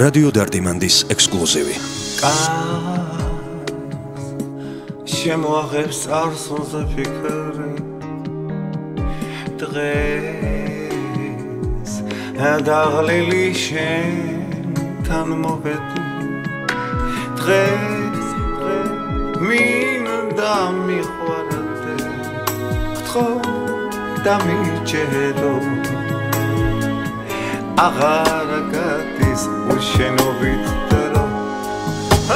რადიო დარდიმანდის ექსკლუზივი. შემოაღებს წარსულზე ფიქრი დღეს დაღლილი შენთან მოვედი დღეს მინდა მიყვარდე გთხოვ და მიჯერო აღარ გადის უშენობით დრო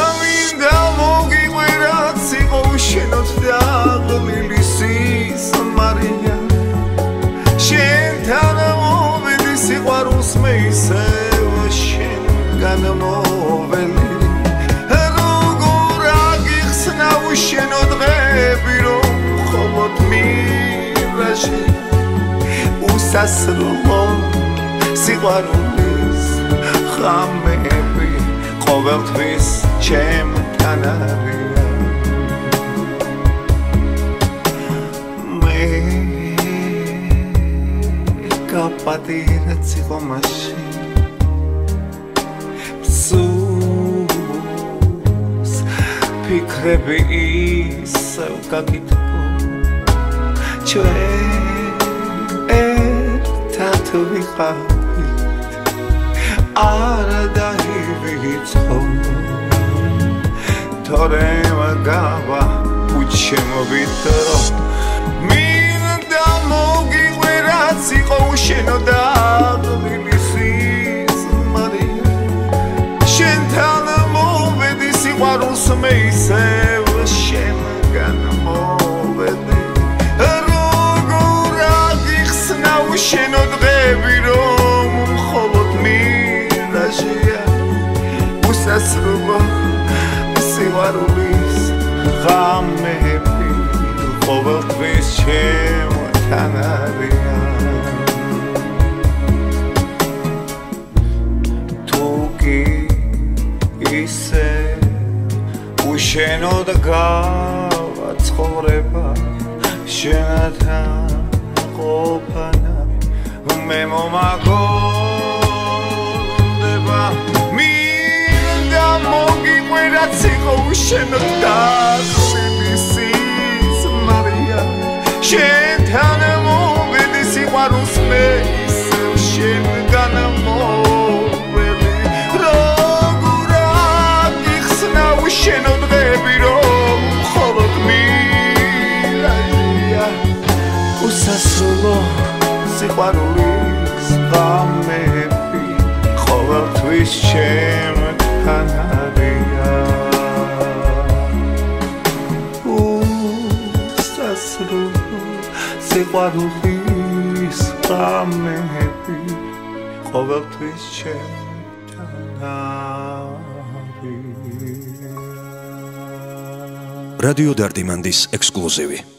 ამინდა მოგიყვირაც იყო უშენოთ და აღლილი სისმარია შენთან მოვედი სიყვარულს მე ისევ შენგან მოველი როგორ აგიხსნა უშენო დღები რომ მხოლოდ მირაჟი უსასრულო სიყვარულის ხამები ყოველთვის ჩემთან არიან მე გაპატირაც იყო მაშინ სუს ფიქრები ისევ გაგიტბო ჩვენ ერთად ვიყავით არა დაივიწყო თორე მაგავა უჩემობით დრო მინდა მოგიყვირაც იყო უშენო და აღლილი სისმარია შენთან მოვედი სიყვარულს მე ისევ შენგან მოვედი როგორ აგიხსნა უშენო დღები რომ მხოლოდ მირაჟია უსასრულო სიყვარულის ღამები ყოველთვის ჩემთან არიან თუ კი ისე უშენოდ გავაცხოვრება შენთან ყოფნა მე მომაგონდება მინდა მოგიყვირაც იყო უშენოდ დაღლილი სისმარია შენთან მოვედი სიყვარულს მე ისევ შენგან მოველი როგორ აგიხსნა უშენო დღები რომ მხოლოდ მირაჟია უსასრულო სიყვარულის ღამები ყოველთვის ჩემთან არიან უსასრულო სიყვარულის ღამები ყოველთვის ჩემთან არიან რადიო დარდიმანდის ექსკლუზივი.